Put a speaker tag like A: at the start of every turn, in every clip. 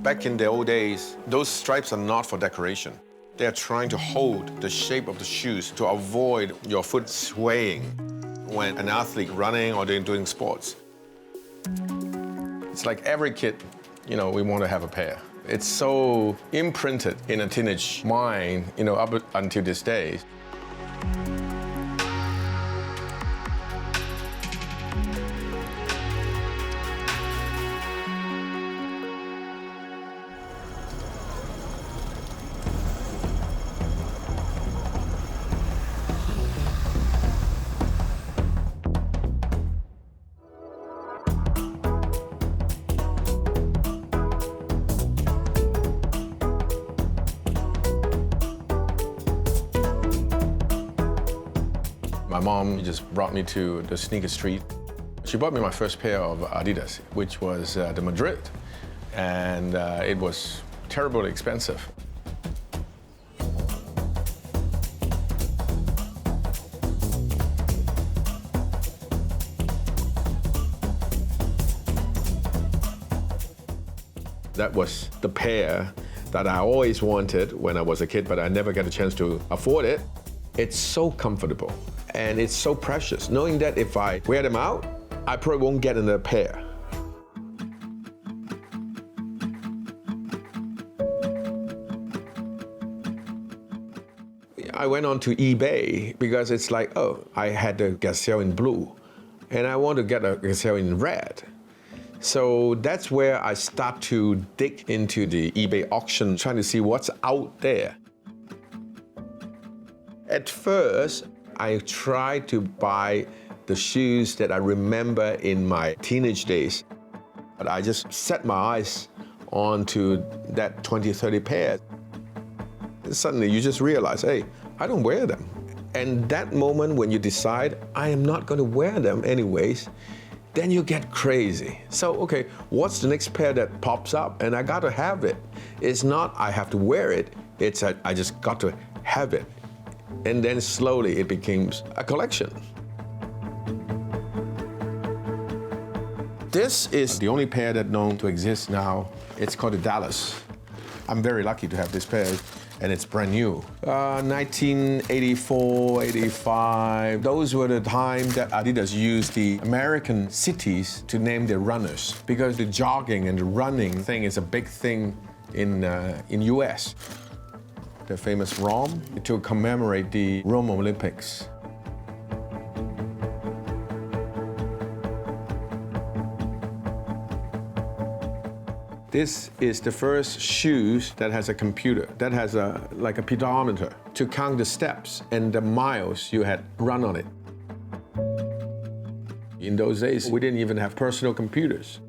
A: Back in the old days, those stripes are not for decoration. They're trying to hold the shape of the shoes to avoid your foot swaying when an athlete running or they're doing sports. It's like every kid, we want to have a pair. It's so imprinted in a teenage mind, up until this day. My mom just brought me to the sneaker street. She bought me my first pair of Adidas, which was the Madrid, and it was terribly expensive. That was the pair that I always wanted when I was a kid, but I never got a chance to afford it. It's so comfortable. And it's so precious, knowing that if I wear them out, I probably won't get another pair. I went on to eBay because it's like, oh, I had the gazelle in blue, and I want to get a gazelle in red. So that's where I start to dig into the eBay auction, trying to see what's out there. At first, I tried to buy the shoes that I remember in my teenage days. But I just set my eyes onto that 20, 30 pairs. Suddenly you just realize, hey, I don't wear them. And that moment when you decide, I am not going to wear them anyways, then you get crazy. So, okay, what's the next pair that pops up? And I got to have it. It's not I have to wear it, it's I just got to have it. And then slowly it becomes a collection. This is the only pair that's known to exist now. It's called the Dallas. I'm very lucky to have this pair, and it's brand new. 1984, 85, those were the time that Adidas used the American cities to name their runners, because the jogging and the running thing is a big thing in US. The famous Rome, to commemorate the Rome Olympics. This is the first shoes that has a computer, that has like a pedometer to count the steps and the miles you had run on it. In those days, we didn't even have personal computers.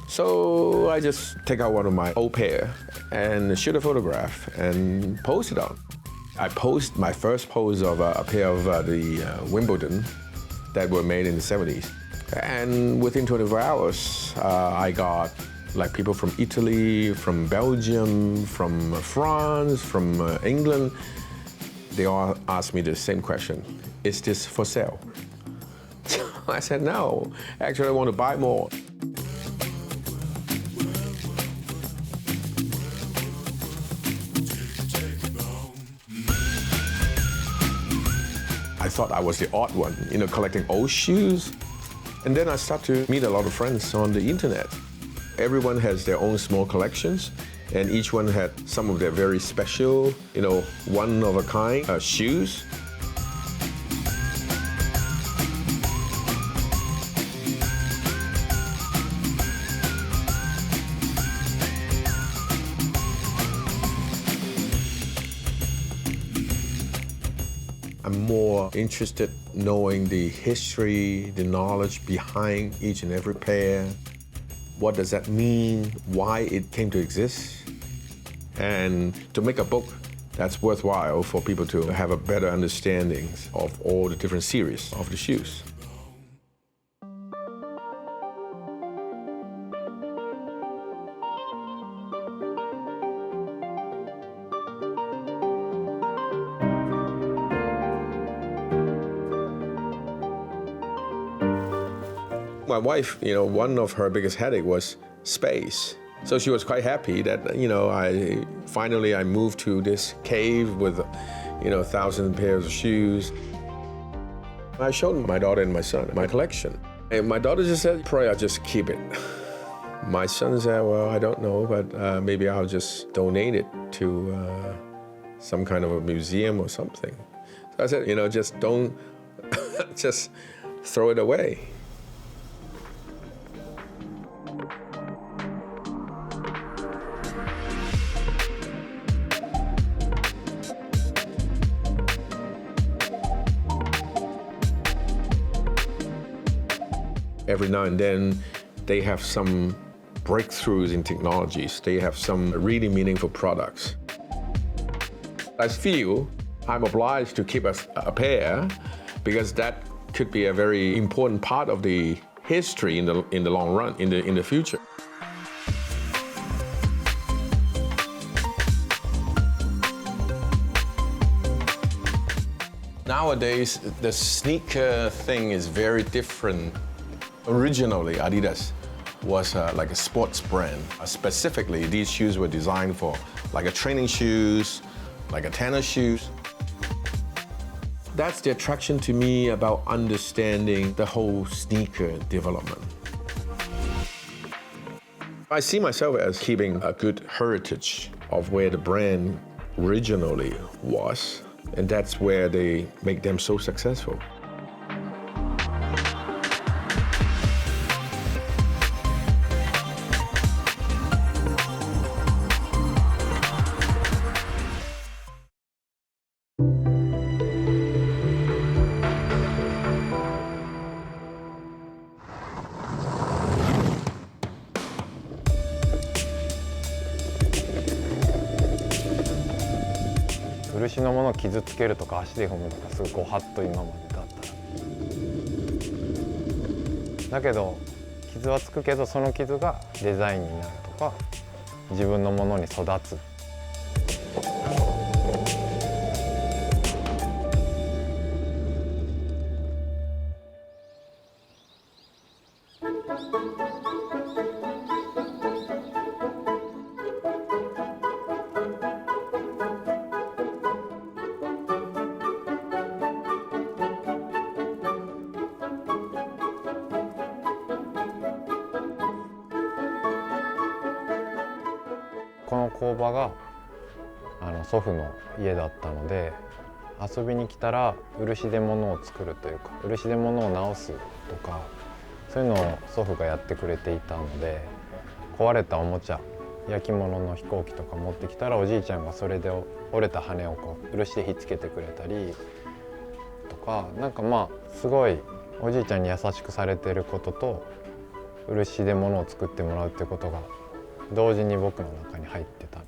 A: So I just take out one of my old pair and shoot a photograph and post it on. I post my first pose of a pair of the Wimbledon that were made in the 70s. And within 24 hours, I got like people from Italy, from Belgium, from France, from England. They all asked me the same question: is this for sale? I said, no, actually I want to buy more. I thought I was the odd one, collecting old shoes. And then I started to meet a lot of friends on the internet. Everyone has their own small collections, and each one had some of their very special, one-of-a-kind shoes. I'm more interested knowing the history, the knowledge behind each and every pair. What does that mean? Why it came to exist? And to make a book that's worthwhile for people to have a better understanding of all the different series of the shoes. my wife, one of her biggest headache was space. So she was quite happy that, I finally moved to this cave with, 1,000 pairs of shoes. I showed my daughter and my son my collection. And my daughter just said, "Probably I'll just keep it." My son said, "Well, I don't know, but maybe I'll just donate it to some kind of a museum or something." So I said, just don't, just throw it away. Every now and then, they have some breakthroughs in technologies. They have some really meaningful products. I feel I'm obliged to keep a pair because that could be a very important part of the history in the long run, in the future. Nowadays, the sneaker thing is very different. Originally, Adidas was like a sports brand. Specifically, these shoes were designed for like a training shoes, like a tennis shoes. That's the attraction to me about understanding the whole sneaker development. I see myself as keeping a good heritage of where the brand originally was, and that's where they make them so successful.
B: 漆のものを傷つけるとか足で踏むとかすごいご法度今までだったら。だけど傷はつくけどその傷がデザインになるとか自分のものに育つ。この工場が祖父の家だったので遊びに来たら漆で物を作るというか漆で物を直すとかそういうのを祖父がやってくれていたので壊れたおもちゃ焼き物の飛行機とか持ってきたらおじいちゃんがそれで折れた羽を漆でひっつけてくれたりとかなんかすごいおじいちゃんに優しくされていることと漆で物を作ってもらうってことが同時に僕の中に入ってた。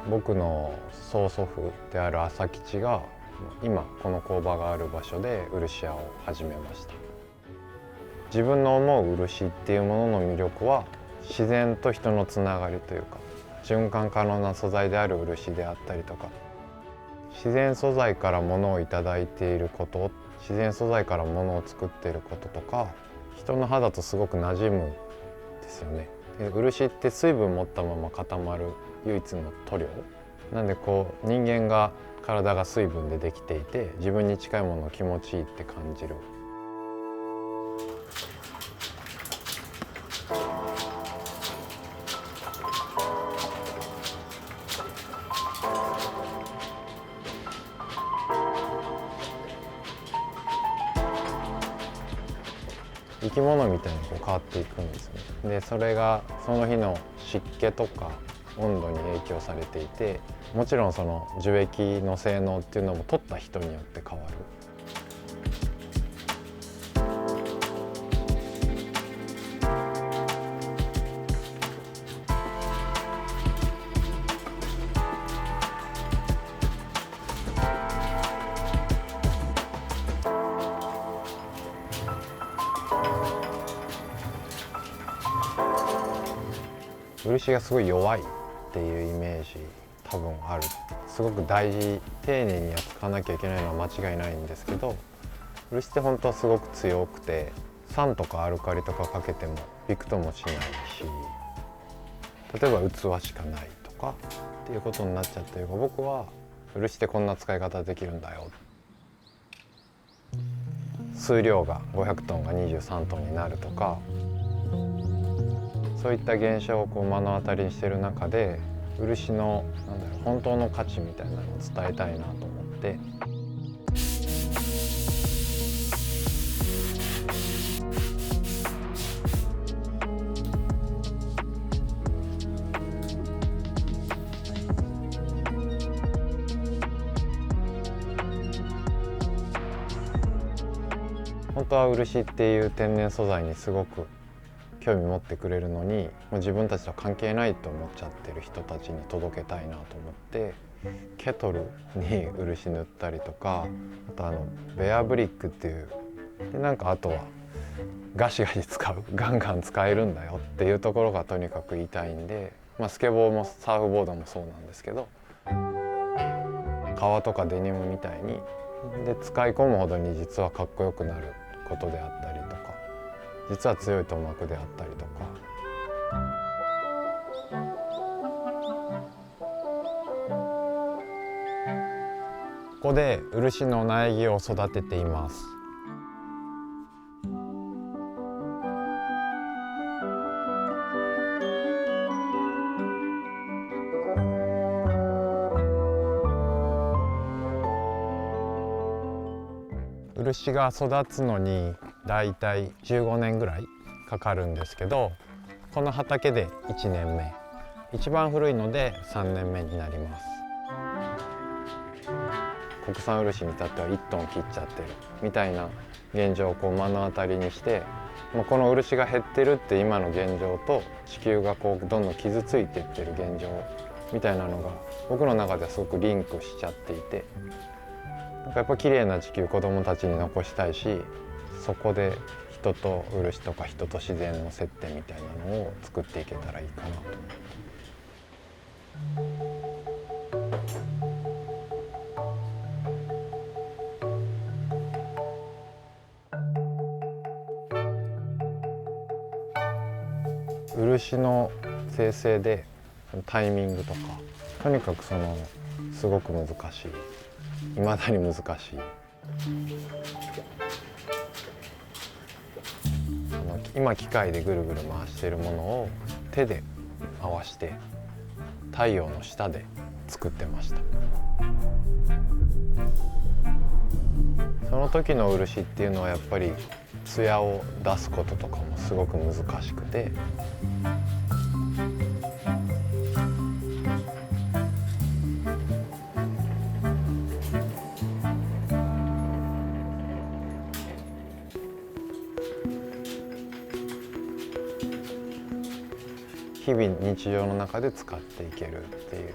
B: 僕の曽祖父である朝吉が今この工場がある場所で漆屋を始めました。自分の思う漆っていうものの魅力は自然と人のつながりというか循環可能な素材である漆であったりとか自然素材から物をいただいていること自然素材から物を作っていることとか人の肌とすごく馴染むんですよね。漆って水分持ったまま固まる唯一の塗料なんで人間が体が水分でできていて自分に近いものを気持ちいいって感じる。生き物みたいに変わっていくんですよね。でそれがその日の湿気とか温度に影響されていてもちろんその樹液の性能っていうのも取った人によって変わる。漆がすごい弱いっていうイメージ多分ある。すごく大事、丁寧に扱わなきゃいけないのは間違いないんですけど、漆って本当はすごく強くて、酸とかアルカリとかかけてもびくともしないし、例えば器しかないとかっていうことになっちゃってるから、僕は漆ってこんな使い方できるんだよ、数量が500トンが23トンになるとか、そういった現象をこう目の当たりにしてる中で、漆の本当の価値みたいなのを伝えたいなと思って。本当は漆っていう天然素材にすごく興味持ってくれるのに、もう自分たちと関係ないと思っちゃってる人たちに届けたいなと思って、ケトルに漆塗ったりとか、あとベアブリックっていうで、なんかあとはガシガシ使う、ガンガン使えるんだよっていうところがとにかく言いたいんで、スケボーもサーフボードもそうなんですけど、革とかデニムみたいにで使い込むほどに実はかっこよくなることであったりとか、実は強い塗膜であったりとか。ここで漆の苗木を育てています。漆が育つのにだいたい15年ぐらいかかるんですけど、この畑で1年目、一番古いので3年目になります。国産漆に至っては1トン切っちゃってるみたいな現状をこう目の当たりにして、この漆が減ってるって今の現状と地球がこうどんどん傷ついていってる現状みたいなのが僕の中ではすごくリンクしちゃっていて、やっぱ綺麗な地球子どもたちに残したいし、そこで人と漆とか人と自然の接点みたいなのを作っていけたらいいかなと思って。漆の生成でタイミングとか、とにかくすごく難しい、未だに難しい。今機械でぐるぐる回しているものを手で回して太陽の下で作ってました。その時の漆っていうのはやっぱり艶を出すこととかもすごく難しくて、日々日常の中で使っていけるっていう、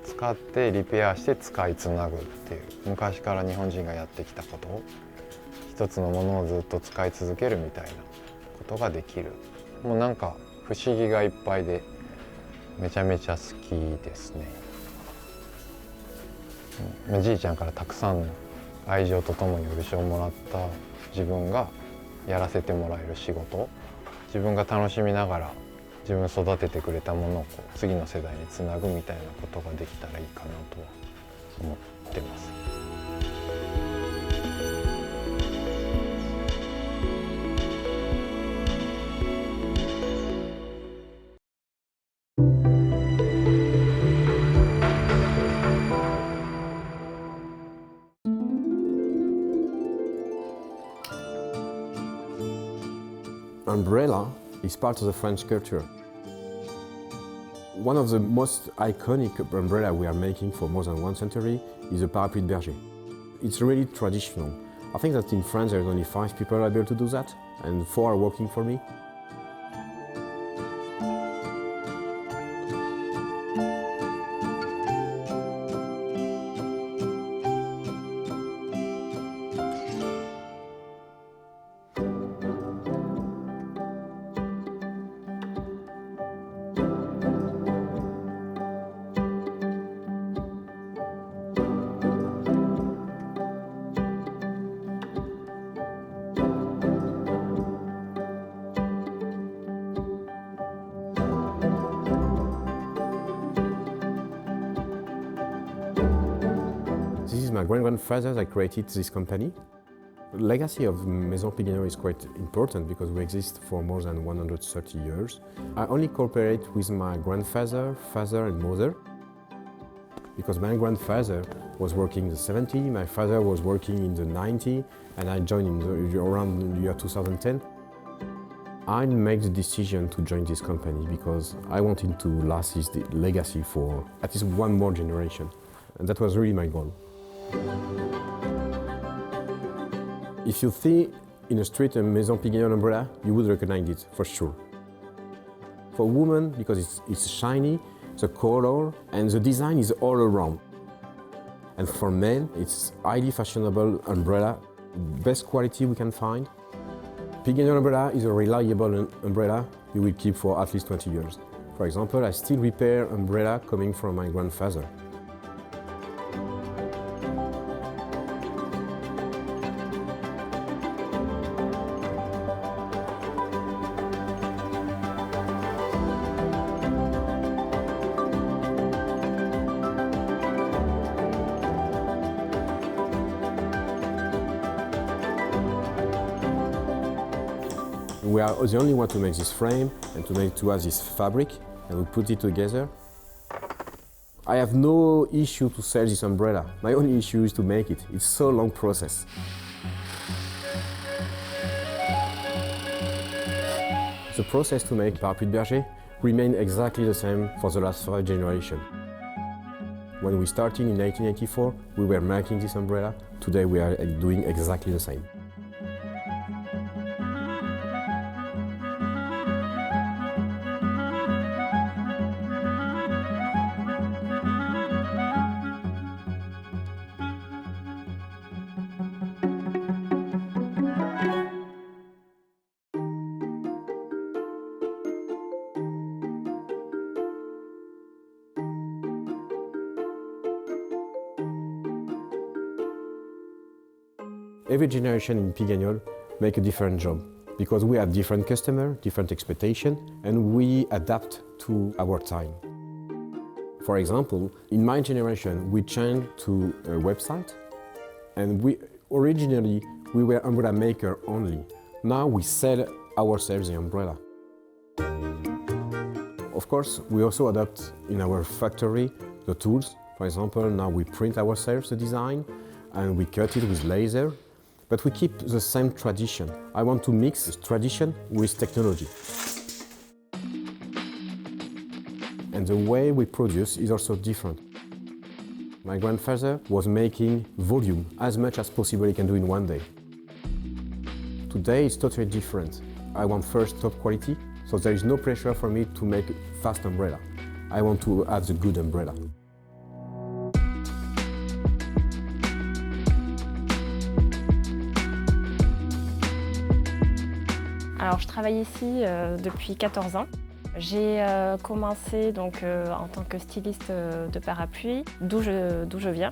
B: 使ってリペアして使いつなぐっていう、昔から日本人がやってきたことを、一つのものをずっと使い続けるみたいなことができる。もうなんか不思議がいっぱいでめちゃめちゃ好きですね。じいちゃんからたくさんの愛情とともに漆をもらった自分がやらせてもらえる仕事、自分が楽しみながら自分育ててくれたものをこう次の世代につなぐみたいなことができたらいいかなとは思ってます。
C: Umbrella is part of the French culture. One of the most iconic umbrella we are making for more than 1 century is the parapluie de berger. It's really traditional. I think that in France there are only 5 people able to do that, and 4 are working for me. This is my grandfather that created this company. The legacy of Maison Piganiol is quite important because we exist for more than 130 years. I only cooperate with my grandfather, father and mother because my grandfather was working in the 70s, my father was working in the 90s, and I joined around the year 2010. I made the decision to join this company because I wanted to last this legacy for at least one more generation, and that was really my goal. If you see in the street a Maison Piganiol umbrella, you would recognize it for sure. For women, because it's shiny, the color and the design is all around. And for men, it's highly fashionable umbrella, best quality we can find. Piganiol umbrella is a reliable umbrella you will keep for at least 20 years. For example, I still repair umbrella coming from my grandfather. We are the only one to make this frame and to have this fabric, and we put it together. I have no issue to sell this umbrella. My only issue is to make it. It's so long process. The process to make parapluie de berger remained exactly the same for the last 5 generations. When we started in 1984, we were making this umbrella. Today we are doing exactly the same. Every generation in Piganiol make a different job because we have different customers, different expectations, and we adapt to our time. For example, in my generation, we changed to a website, and originally we were umbrella maker only. Now we sell ourselves the umbrella. Of course, we also adapt in our factory the tools. For example, now we print ourselves the design and we cut it with laser. But we keep the same tradition. I want to mix tradition with technology. And the way we produce is also different. My grandfather was making volume as much as possible he can do in one day. Today it's totally different. I want first top quality, so there is no pressure for me to make fast umbrella. I want to have the good umbrella.
D: Alors, je travaille ici depuis 14 ans. J'ai commencé donc, en tant que styliste de parapluie, d'où je viens.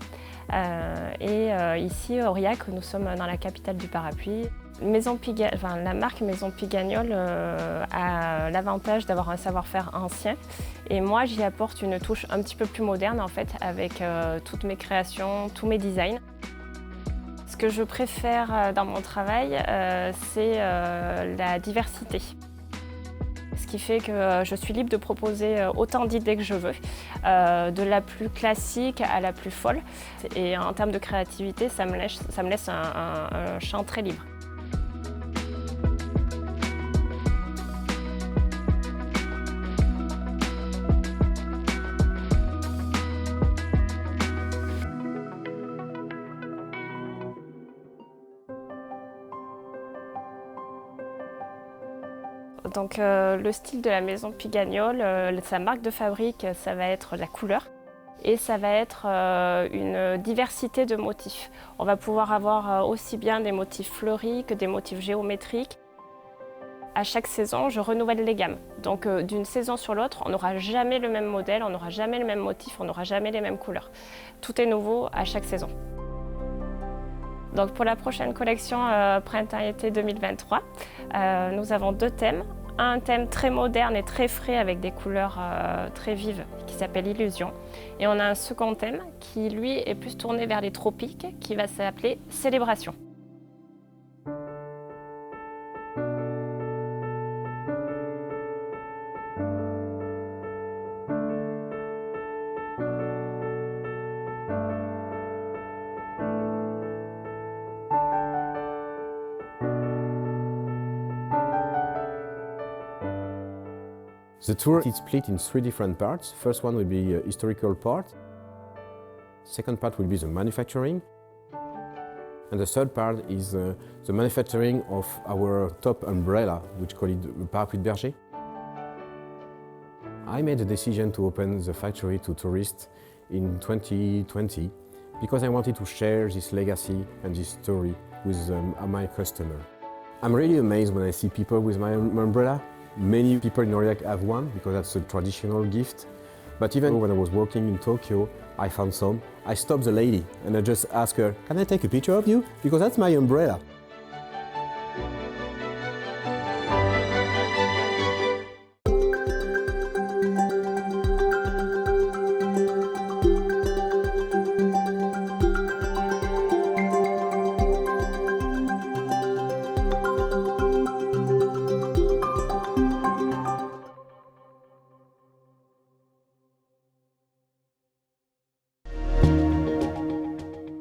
D: Ici, à Aurillac, nous sommes dans la capitale du parapluie. La marque Maison Piganiol a l'avantage d'avoir un savoir-faire ancien. Et moi, j'y apporte une touche un petit peu plus moderne, en fait, avec toutes mes créations, tous mes designs. Ce que je préfère dans mon travail, c'est la diversité. Ce qui fait que je suis libre de proposer autant d'idées que je veux, de la plus classique à la plus folle. Et en termes de créativité, ça me laisse un champ très libre. Donc le style de la Maison Piganiol, sa marque de fabrique, ça va être la couleur et ça va être une diversité de motifs. On va pouvoir avoir aussi bien des motifs fleuris que des motifs géométriques. À chaque saison, je renouvelle les gammes. Donc d'une saison sur l'autre, on n'aura jamais le même modèle, on n'aura jamais le même motif, on n'aura jamais les mêmes couleurs. Tout est nouveau à chaque saison. Donc pour la prochaine collection printemps-été 2023, nous avons 2 thèmes. un thème très moderne et très frais avec des couleurs très vives qui s'appelle Illusion. Et on a un second thème qui, lui, est plus tourné vers les tropiques, qui va s'appeler Célébration.
C: The tour is split in 3 different parts. First one will be a historical part. Second part will be the manufacturing. And the third part is the manufacturing of our top umbrella, which call it the parapluie de berger. I made the decision to open the factory to tourists in 2020 because I wanted to share this legacy and this story with my customer. I'm really amazed when I see people with my umbrella. Many people in Noriak have one because that's a traditional gift. But even when I was working in Tokyo, I found some. I stopped the lady and I just asked her, "Can I take a picture of you? Because that's my umbrella."